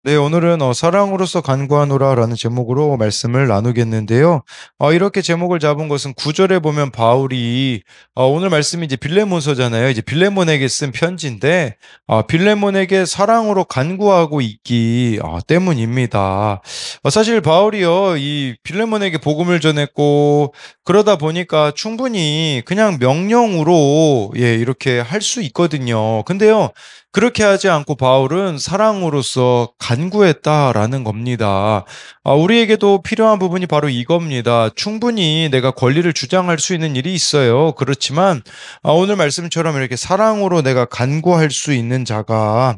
네, 오늘은 사랑으로서 간구하노라라는 제목으로 말씀을 나누겠는데요. 이렇게 제목을 잡은 것은 구절에 보면 바울이 오늘 말씀이 이제 빌레몬서잖아요. 이제 빌레몬에게 쓴 편지인데 빌레몬에게 사랑으로 간구하고 있기 때문입니다. 사실 바울이요, 이 빌레몬에게 복음을 전했고 그러다 보니까 충분히 그냥 명령으로 이렇게 할 수 있거든요. 근데요, 그렇게 하지 않고 바울은 사랑으로서 간구했다라는 겁니다. 우리에게도 필요한 부분이 바로 이겁니다. 충분히 내가 권리를 주장할 수 있는 일이 있어요. 그렇지만 오늘 말씀처럼 이렇게 사랑으로 내가 간구할 수 있는 자가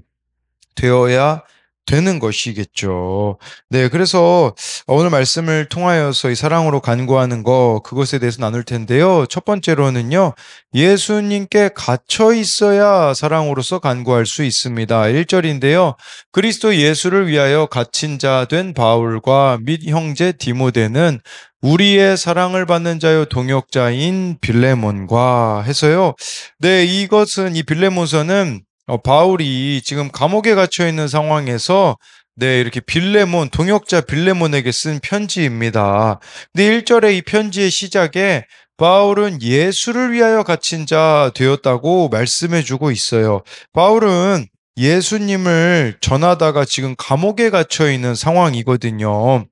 되어야 되는 것이겠죠. 네, 그래서 오늘 말씀을 통하여서 이 사랑으로 간구하는 거, 그것에 대해서 나눌 텐데요. 첫 번째로는요, 예수님께 갇혀 있어야 사랑으로서 간구할 수 있습니다. 1절인데요. 그리스도 예수를 위하여 갇힌 자 된 바울과 및 형제 디모데는 우리의 사랑을 받는 자요 동역자인 빌레몬과 해서요. 네, 이것은 이 빌레몬서는 바울이 지금 감옥에 갇혀 있는 상황에서 네, 이렇게 빌레몬, 동역자 빌레몬에게 쓴 편지입니다. 근데 1절의 이 편지의 시작에 바울은 예수를 위하여 갇힌 자 되었다고 말씀해 주고 있어요. 바울은 예수님을 전하다가 지금 감옥에 갇혀 있는 상황이거든요.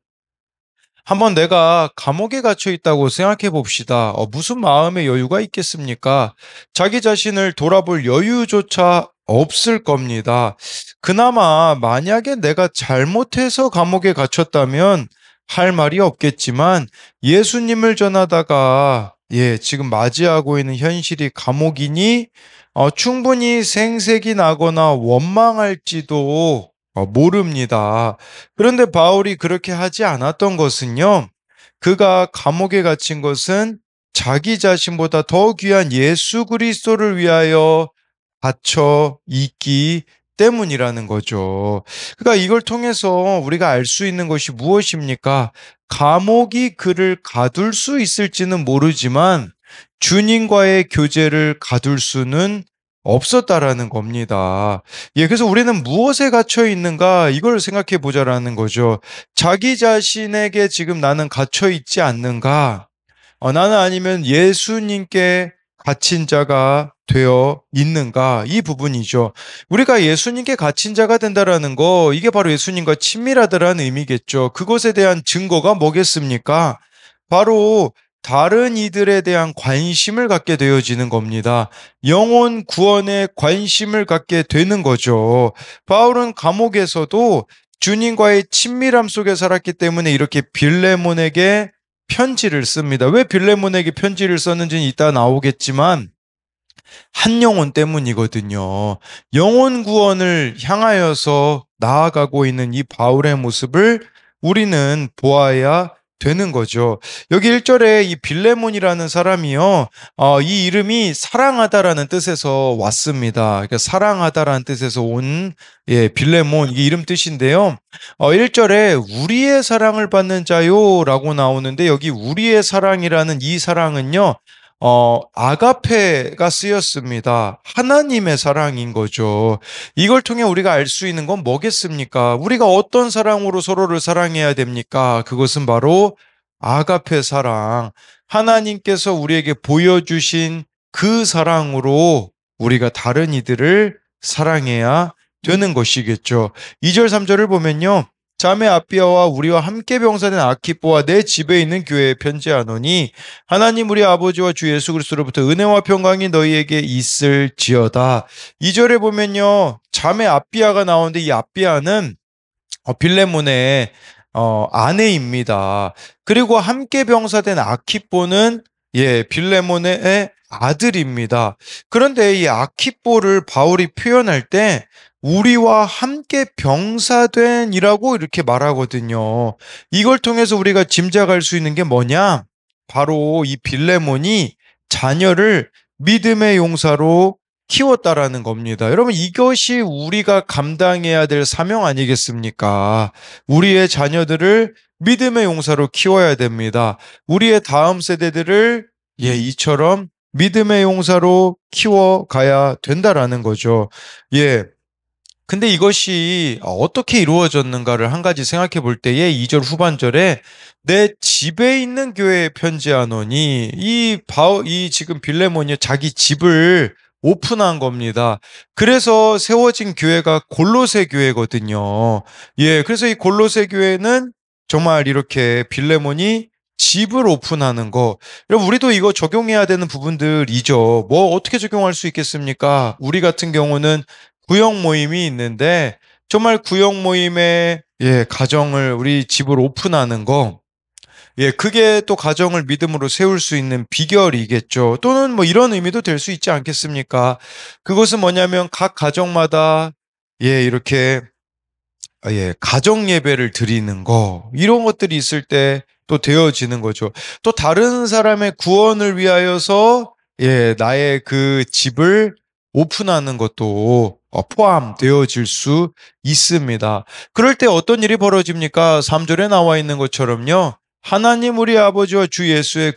한번 내가 감옥에 갇혀 있다고 생각해 봅시다. 무슨 마음의 여유가 있겠습니까? 자기 자신을 돌아볼 여유조차 없을 겁니다. 그나마 만약에 내가 잘못해서 감옥에 갇혔다면 할 말이 없겠지만 예수님을 전하다가 지금 맞이하고 있는 현실이 감옥이니 충분히 생색이 나거나 원망할지도 모릅니다. 그런데 바울이 그렇게 하지 않았던 것은요, 그가 감옥에 갇힌 것은 자기 자신보다 더 귀한 예수 그리스도를 위하여 갇혀 있기 때문이라는 거죠. 그러니까 이걸 통해서 우리가 알 수 있는 것이 무엇입니까? 감옥이 그를 가둘 수 있을지는 모르지만 주님과의 교제를 가둘 수는 없었다라는 겁니다. 그래서 우리는 무엇에 갇혀 있는가 이걸 생각해 보자라는 거죠. 자기 자신에게 지금 나는 갇혀 있지 않는가? 나는 아니면 예수님께 갇힌 자가 되어 있는가? 이 부분이죠. 우리가 예수님께 갇힌 자가 된다라는 거, 이게 바로 예수님과 친밀하다라는 의미겠죠. 그것에 대한 증거가 뭐겠습니까? 바로 다른 이들에 대한 관심을 갖게 되어지는 겁니다. 영혼 구원에 관심을 갖게 되는 거죠. 바울은 감옥에서도 주님과의 친밀함 속에 살았기 때문에 이렇게 빌레몬에게 편지를 씁니다. 왜 빌레몬에게 편지를 썼는지는 이따 나오겠지만 한 영혼 때문이거든요. 영혼 구원을 향하여서 나아가고 있는 이 바울의 모습을 우리는 보아야 되는 거죠. 여기 1절에 이 빌레몬이라는 사람이요, 이 이름이 사랑하다라는 뜻에서 왔습니다. 그러니까 사랑하다라는 뜻에서 온, 빌레몬, 이게 이름 뜻인데요. 1절에 우리의 사랑을 받는 자요 라고 나오는데 여기 우리의 사랑이라는 이 사랑은요, 아가페가 쓰였습니다. 하나님의 사랑인 거죠. 이걸 통해 우리가 알 수 있는 건 뭐겠습니까? 우리가 어떤 사랑으로 서로를 사랑해야 됩니까? 그것은 바로 아가페 사랑. 하나님께서 우리에게 보여주신 그 사랑으로 우리가 다른 이들을 사랑해야 되는 것이겠죠. 2절, 3절을 보면요. 자매 아비아와 우리와 함께 병사된 아키뽀와 내 집에 있는 교회에 편지하노니 하나님 우리 아버지와 주 예수 그리스도로부터 은혜와 평강이 너희에게 있을지어다. 2절에 보면요. 자매 아비아가 나오는데 이 아비아는 빌레몬의 아내입니다. 그리고 함께 병사된 아키뽀는 빌레몬의 아들입니다. 그런데 이 아키뽀를 바울이 표현할 때 우리와 함께 병사된이라고 이렇게 말하거든요. 이걸 통해서 우리가 짐작할 수 있는 게 뭐냐? 바로 이 빌레몬이 자녀를 믿음의 용사로 키웠다라는 겁니다. 여러분, 이것이 우리가 감당해야 될 사명 아니겠습니까? 우리의 자녀들을 믿음의 용사로 키워야 됩니다. 우리의 다음 세대들을 이처럼 믿음의 용사로 키워가야 된다라는 거죠. 예. 근데 이것이 어떻게 이루어졌는가를 한 가지 생각해 볼 때에 2절 후반절에 내 집에 있는 교회에 편지하노니 이 지금 빌레몬이 자기 집을 오픈한 겁니다. 그래서 세워진 교회가 골로새 교회거든요. 예, 그래서 이 골로새 교회는 정말 이렇게 빌레몬이 집을 오픈하는 거. 여러분, 우리도 이거 적용해야 되는 부분들이죠. 뭐 어떻게 적용할 수 있겠습니까? 우리 같은 경우는 구역 모임이 있는데 정말 구역 모임에 가정을 우리 집을 오픈하는 거 그게 또 가정을 믿음으로 세울 수 있는 비결이겠죠. 또는 뭐 이런 의미도 될 수 있지 않겠습니까? 그것은 뭐냐면 각 가정마다 이렇게 가정 예배를 드리는 거 이런 것들이 있을 때 또 되어지는 거죠. 또 다른 사람의 구원을 위하여서 나의 그 집을 오픈하는 것도 포함되어질 수 있습니다. 그럴 때 어떤 일이 벌어집니까? 3절에 나와 있는 것처럼요. 하나님 우리 아버지와 주 예수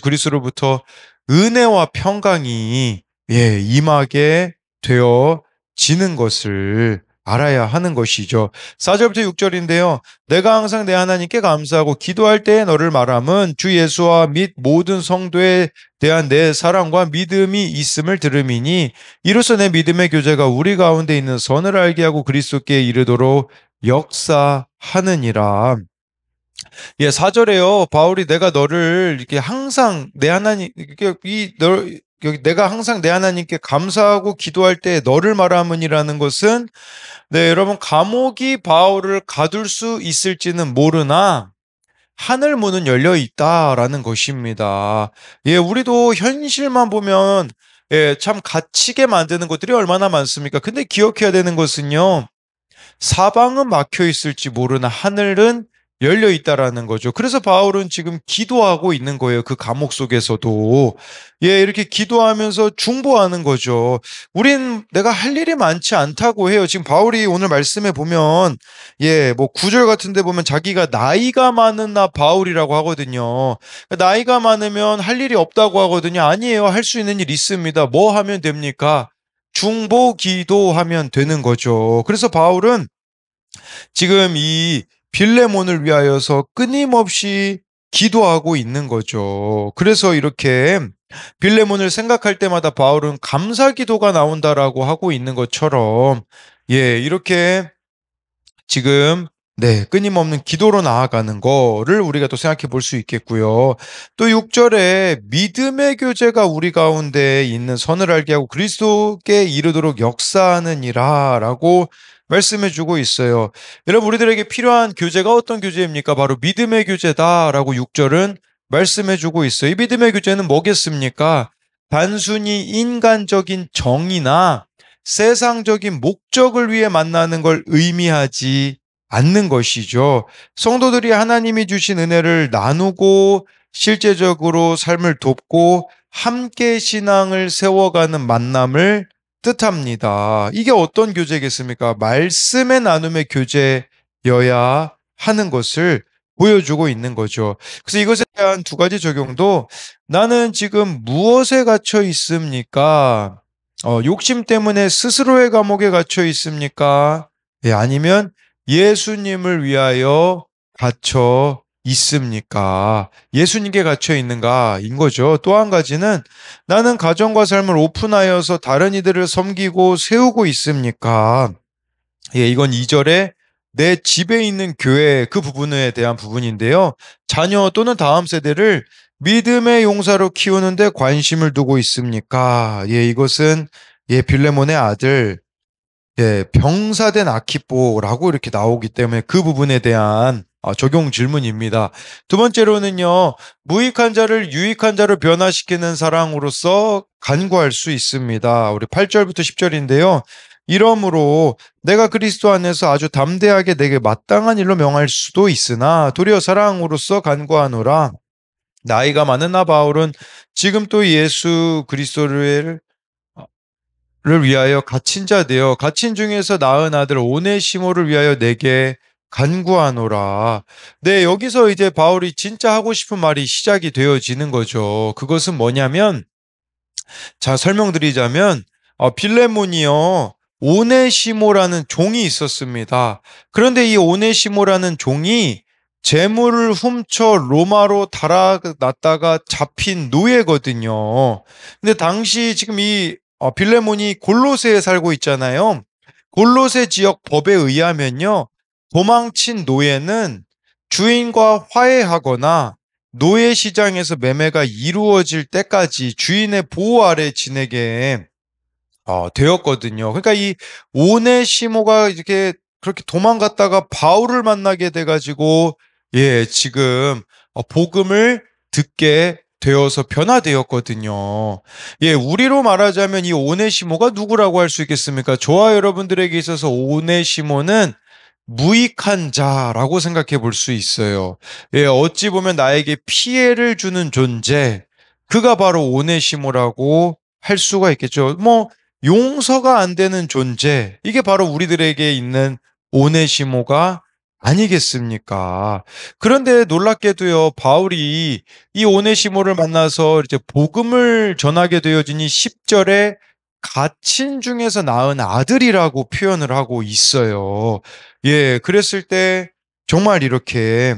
그리스도로부터 은혜와 평강이 임하게 되어지는 것을 알아야 하는 것이죠. 4절부터 6절인데요. 내가 항상 내 하나님께 감사하고 기도할 때에 너를 말함은 주 예수와 및 모든 성도에 대한 내 사랑과 믿음이 있음을 들음이니 이로써 내 믿음의 교제가 우리 가운데 있는 선을 알게 하고 그리스도께 이르도록 역사하느니라. 4절에요. 바울이 내가 너를 이렇게 항상 내 하나님, 여기 내가 항상 내 하나님께 감사하고 기도할 때 너를 말함은이라는 것은 여러분 감옥이 바울을 가둘 수 있을지는 모르나 하늘 문은 열려 있다라는 것입니다. 우리도 현실만 보면 참 갇히게 만드는 것들이 얼마나 많습니까? 근데 기억해야 되는 것은요. 사방은 막혀 있을지 모르나 하늘은 열려 있다라는 거죠. 그래서 바울은 지금 기도하고 있는 거예요. 그 감옥 속에서도. 이렇게 기도하면서 중보하는 거죠. 우린 내가 할 일이 많지 않다고 해요. 지금 바울이 오늘 말씀에 보면, 뭐 9절 같은 데 보면 자기가 나이가 많은 나 바울이라고 하거든요. 나이가 많으면 할 일이 없다고 하거든요. 아니에요. 할 수 있는 일 있습니다. 뭐 하면 됩니까? 중보 기도하면 되는 거죠. 그래서 바울은 지금 이 빌레몬을 위하여서 끊임없이 기도하고 있는 거죠. 그래서 이렇게 빌레몬을 생각할 때마다 바울은 감사 기도가 나온다라고 하고 있는 것처럼 이렇게 지금 끊임없는 기도로 나아가는 거를 우리가 또 생각해 볼 수 있겠고요. 또 6절에 믿음의 교제가 우리 가운데 있는 선을 알게 하고 그리스도께 이르도록 역사하느니라 라고 말씀해 주고 있어요. 여러분, 우리들에게 필요한 교제가 어떤 교제입니까? 바로 믿음의 교제다라고 6절은 말씀해 주고 있어요. 이 믿음의 교제는 뭐겠습니까? 단순히 인간적인 정의나 세상적인 목적을 위해 만나는 걸 의미하지 않는 것이죠. 성도들이 하나님이 주신 은혜를 나누고 실제적으로 삶을 돕고 함께 신앙을 세워가는 만남을 뜻합니다. 이게 어떤 교제겠습니까? 말씀의 나눔의 교제여야 하는 것을 보여주고 있는 거죠. 그래서 이것에 대한 두 가지 적용도 나는 지금 무엇에 갇혀 있습니까? 욕심 때문에 스스로의 감옥에 갇혀 있습니까? 아니면 예수님을 위하여 갇혀 있습니까? 예수님께 갇혀 있는가? 인 거죠. 또 한 가지는 나는 가정과 삶을 오픈하여서 다른 이들을 섬기고 세우고 있습니까? 이건 2절에 내 집에 있는 교회 그 부분에 대한 부분인데요. 자녀 또는 다음 세대를 믿음의 용사로 키우는데 관심을 두고 있습니까? 이것은 빌레몬의 아들 병사된 아키뽀라고 이렇게 나오기 때문에 그 부분에 대한 적용 질문입니다. 두 번째로는요, 무익한 자를 유익한 자로 변화시키는 사랑으로서 간구할 수 있습니다. 우리 8절부터 10절인데요. 이러므로 내가 그리스도 안에서 아주 담대하게 내게 마땅한 일로 명할 수도 있으나 도리어 사랑으로서 간구하노라. 나이가 많은 나 바울은 지금 또 예수 그리스도를 위하여 갇힌 자 되어 갇힌 중에서 낳은 아들 오네시모를 위하여 내게 간구하노라. 여기서 이제 바울이 진짜 하고 싶은 말이 시작이 되어지는 거죠. 그것은 뭐냐면, 자, 설명드리자면, 빌레몬이요, 오네시모라는 종이 있었습니다. 그런데 이 오네시모라는 종이 재물을 훔쳐 로마로 달아났다가 잡힌 노예거든요. 근데 당시 지금 이 빌레몬이 골로새에 살고 있잖아요. 골로새 지역 법에 의하면요, 도망친 노예는 주인과 화해하거나 노예 시장에서 매매가 이루어질 때까지 주인의 보호 아래 지내게 되었거든요. 그러니까 이 오네시모가 이렇게 그렇게 도망갔다가 바울을 만나게 돼가지고, 예, 지금 복음을 듣게 되어서 변화되었거든요. 예, 우리로 말하자면 이 오네시모가 누구라고 할 수 있겠습니까? 저와 여러분들에게 있어서 오네시모는 무익한 자라고 생각해 볼 수 있어요. 예, 어찌 보면 나에게 피해를 주는 존재, 그가 바로 오네시모라고 할 수가 있겠죠. 뭐 용서가 안 되는 존재, 이게 바로 우리들에게 있는 오네시모가 아니겠습니까? 그런데 놀랍게도요, 바울이 이 오네시모를 만나서 이제 복음을 전하게 되어지니 10절에 갇힌 중에서 낳은 아들이라고 표현을 하고 있어요. 예, 그랬을 때 정말 이렇게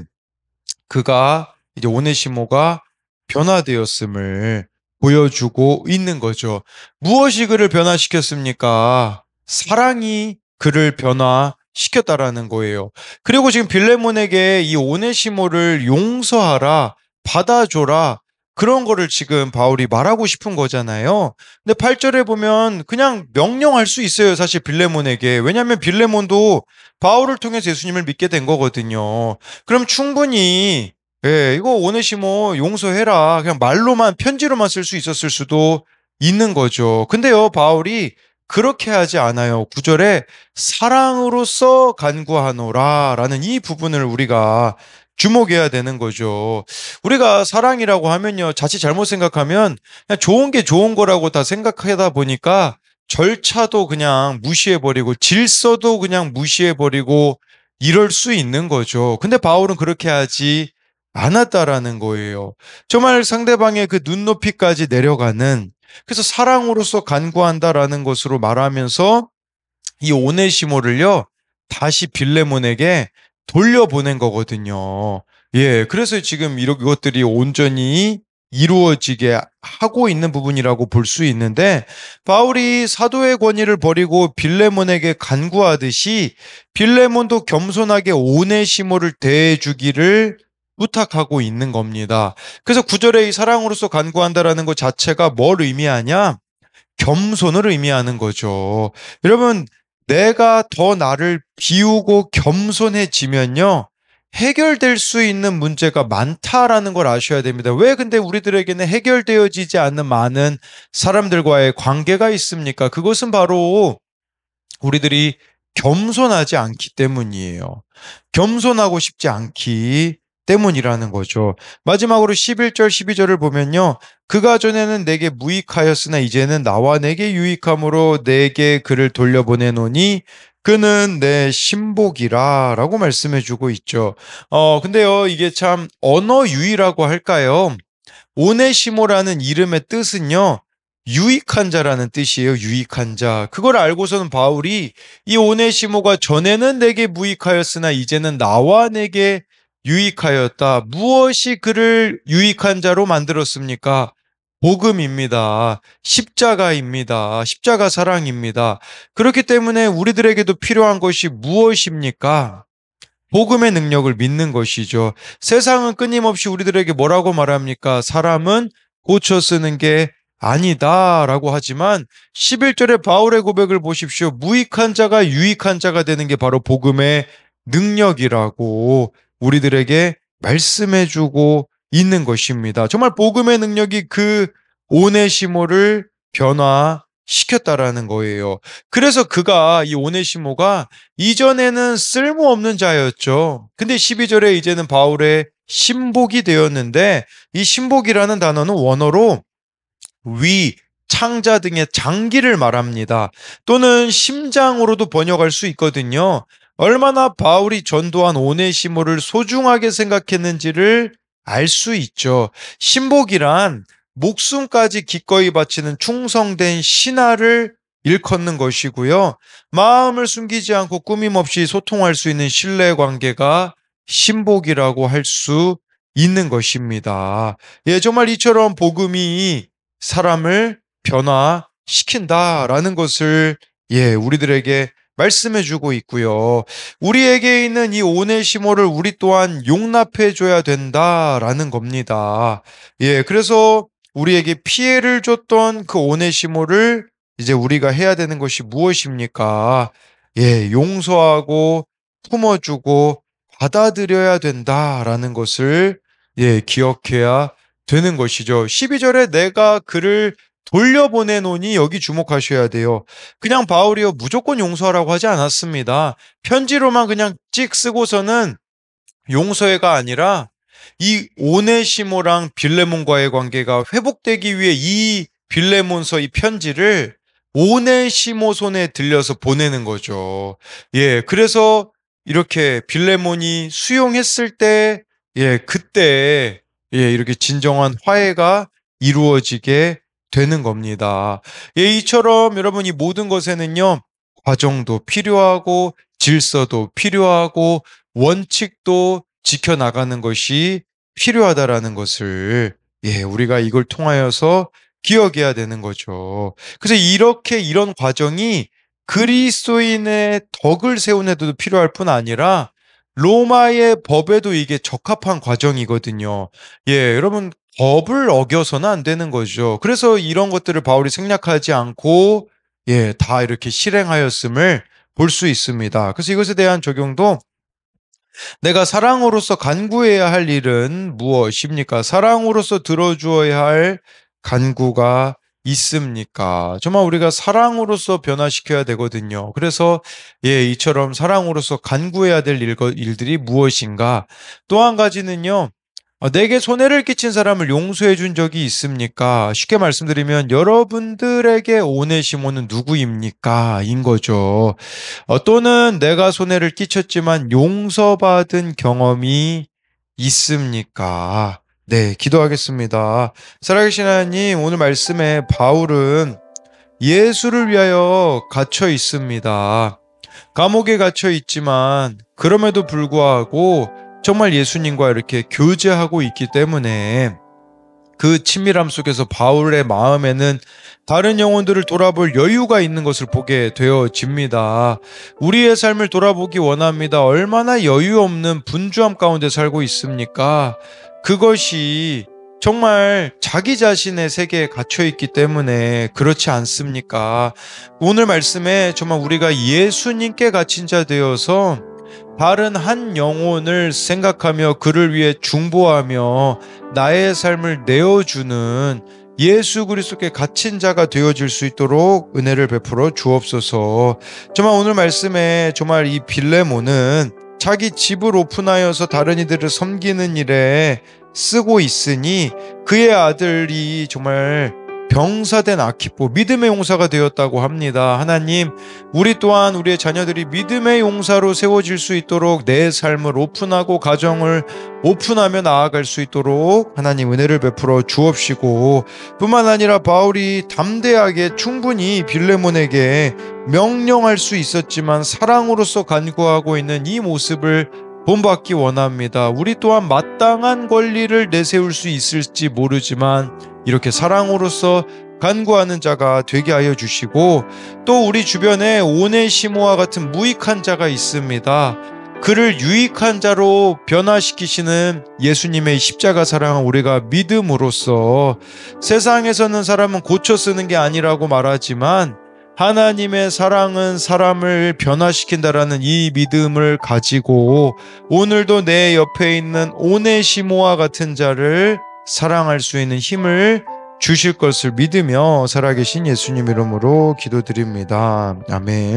그가 이제 오네시모가 변화되었음을 보여주고 있는 거죠. 무엇이 그를 변화시켰습니까? 사랑이 그를 변화시켰다라는 거예요. 그리고 지금 빌레몬에게 이 오네시모를 용서하라, 받아줘라, 그런 거를 지금 바울이 말하고 싶은 거잖아요. 근데 8절에 보면 그냥 명령할 수 있어요, 사실 빌레몬에게. 왜냐하면 빌레몬도 바울을 통해서 예수님을 믿게 된 거거든요. 그럼 충분히, 예, 이거 오네시모 용서해라, 그냥 말로만, 편지로만 쓸 수 있었을 수도 있는 거죠. 근데요, 바울이 그렇게 하지 않아요. 9절에 사랑으로서 간구하노라 라는 이 부분을 우리가 주목해야 되는 거죠. 우리가 사랑이라고 하면요, 자칫 잘못 생각하면 그냥 좋은 게 좋은 거라고 다 생각하다 보니까 절차도 그냥 무시해버리고 질서도 그냥 무시해버리고 이럴 수 있는 거죠. 근데 바울은 그렇게 하지 않았다라는 거예요. 정말 상대방의 그 눈높이까지 내려가는, 그래서 사랑으로서 간구한다라는 것으로 말하면서 이 오네시모를요, 다시 빌레몬에게 돌려보낸 거거든요. 예, 그래서 지금 이것들이 온전히 이루어지게 하고 있는 부분이라고 볼 수 있는데, 바울이 사도의 권위를 버리고 빌레몬에게 간구하듯이 빌레몬도 겸손하게 오네시모를 대해주기를 부탁하고 있는 겁니다. 그래서 9절에 이 사랑으로서 간구한다라는 것 자체가 뭘 의미하냐? 겸손을 의미하는 거죠. 여러분, 내가 더 나를 비우고 겸손해지면요, 해결될 수 있는 문제가 많다라는 걸 아셔야 됩니다. 왜 근데 우리들에게는 해결되어지지 않는 많은 사람들과의 관계가 있습니까? 그것은 바로 우리들이 겸손하지 않기 때문이에요. 겸손하고 싶지 않기 때문이라는 거죠. 마지막으로 11절, 12절을 보면요, 그가 전에는 내게 무익하였으나 이제는 나와 내게 유익함으로 내게 그를 돌려보내노니 그는 내 신복이라 라고 말씀해 주고 있죠. 근데요, 이게 참 언어 유희라고 할까요? 오네시모라는 이름의 뜻은요, 유익한 자라는 뜻이에요. 유익한 자. 그걸 알고서는 바울이 이 오네시모가 전에는 내게 무익하였으나 이제는 나와 내게 유익하였다. 무엇이 그를 유익한 자로 만들었습니까? 복음입니다. 십자가입니다. 십자가 사랑입니다. 그렇기 때문에 우리들에게도 필요한 것이 무엇입니까? 복음의 능력을 믿는 것이죠. 세상은 끊임없이 우리들에게 뭐라고 말합니까? 사람은 고쳐 쓰는 게 아니다라고 하지만 11절의 바울의 고백을 보십시오. 무익한 자가 유익한 자가 되는 게 바로 복음의 능력이라고 우리들에게 말씀해주고 있는 것입니다. 정말 복음의 능력이 그 오네시모를 변화시켰다라는 거예요. 그래서 이 오네시모가 이전에는 쓸모없는 자였죠. 근데 12절에 이제는 바울의 신복이 되었는데, 이 신복이라는 단어는 원어로 위, 창자 등의 장기를 말합니다. 또는 심장으로도 번역할 수 있거든요. 얼마나 바울이 전도한 오네시모를 소중하게 생각했는지를 알 수 있죠. 신복이란 목숨까지 기꺼이 바치는 충성된 신하를 일컫는 것이고요. 마음을 숨기지 않고 꾸밈없이 소통할 수 있는 신뢰 관계가 신복이라고 할 수 있는 것입니다. 예, 정말 이처럼 복음이 사람을 변화시킨다라는 것을 우리들에게 말씀해 주고 있고요. 우리에게 있는 이 오네시모를 우리 또한 용납해 줘야 된다라는 겁니다. 그래서 우리에게 피해를 줬던 그 오네시모를 이제 우리가 해야 되는 것이 무엇입니까? 용서하고 품어주고 받아들여야 된다라는 것을 기억해야 되는 것이죠. 12절에 내가 그를 돌려보내노니 여기 주목하셔야 돼요. 그냥 바울이요 무조건 용서하라고 하지 않았습니다. 편지로만 그냥 찍 쓰고서는 용서해가 아니라 이 오네시모랑 빌레몬과의 관계가 회복되기 위해 이 빌레몬서 이 편지를 오네시모 손에 들려서 보내는 거죠. 그래서 이렇게 빌레몬이 수용했을 때, 그때, 이렇게 진정한 화해가 이루어지게 되는 겁니다. 이처럼 여러분 이 모든 것에는요, 과정도 필요하고, 질서도 필요하고, 원칙도 지켜나가는 것이 필요하다라는 것을, 우리가 이걸 통하여서 기억해야 되는 거죠. 그래서 이렇게 이런 과정이 그리스도인의 덕을 세우는 데도 필요할 뿐 아니라 로마의 법에도 이게 적합한 과정이거든요. 여러분 법을 어겨서는 안 되는 거죠. 그래서 이런 것들을 바울이 생략하지 않고 다 이렇게 실행하였음을 볼 수 있습니다. 그래서 이것에 대한 적용도 내가 사랑으로서 간구해야 할 일은 무엇입니까? 사랑으로서 들어주어야 할 간구가 있습니까? 정말 우리가 사랑으로서 변화시켜야 되거든요. 그래서 이처럼 사랑으로서 간구해야 될 일들이 무엇인가? 또 한 가지는요. 내게 손해를 끼친 사람을 용서해 준 적이 있습니까? 쉽게 말씀드리면 여러분들에게 오네시모는 누구입니까? 인 거죠. 또는 내가 손해를 끼쳤지만 용서받은 경험이 있습니까? 네, 기도하겠습니다. 살아계신 하나님, 오늘 말씀에 바울은 예수를 위하여 갇혀 있습니다. 감옥에 갇혀 있지만 그럼에도 불구하고 정말 예수님과 이렇게 교제하고 있기 때문에 그 친밀함 속에서 바울의 마음에는 다른 영혼들을 돌아볼 여유가 있는 것을 보게 되어집니다. 우리의 삶을 돌아보기 원합니다. 얼마나 여유 없는 분주함 가운데 살고 있습니까? 그것이 정말 자기 자신의 세계에 갇혀 있기 때문에 그렇지 않습니까? 오늘 말씀에 정말 우리가 예수님께 갇힌 자 되어서 다른 한 영혼을 생각하며 그를 위해 중보하며 나의 삶을 내어주는 예수 그리스도께 갇힌 자가 되어질 수 있도록 은혜를 베풀어 주옵소서. 정말 오늘 말씀에 정말 이 빌레몬은 자기 집을 오픈하여서 다른 이들을 섬기는 일에 쓰고 있으니 그의 아들이 정말 병사된 아키포 믿음의 용사가 되었다고 합니다. 하나님, 우리 또한 우리의 자녀들이 믿음의 용사로 세워질 수 있도록 내 삶을 오픈하고 가정을 오픈하며 나아갈 수 있도록 하나님 은혜를 베풀어 주옵시고, 뿐만 아니라 바울이 담대하게 충분히 빌레몬에게 명령할 수 있었지만 사랑으로서 간구하고 있는 이 모습을 본받기 원합니다. 우리 또한 마땅한 권리를 내세울 수 있을지 모르지만 이렇게 사랑으로서 간구하는 자가 되게 하여 주시고, 또 우리 주변에 오네시모와 같은 무익한 자가 있습니다. 그를 유익한 자로 변화시키시는 예수님의 십자가 사랑을 우리가 믿음으로써 세상에서는 사람은 고쳐 쓰는 게 아니라고 말하지만 하나님의 사랑은 사람을 변화시킨다라는 이 믿음을 가지고 오늘도 내 옆에 있는 오네시모와 같은 자를 사랑할 수 있는 힘을 주실 것을 믿으며 살아계신 예수님 이름으로 기도드립니다. 아멘.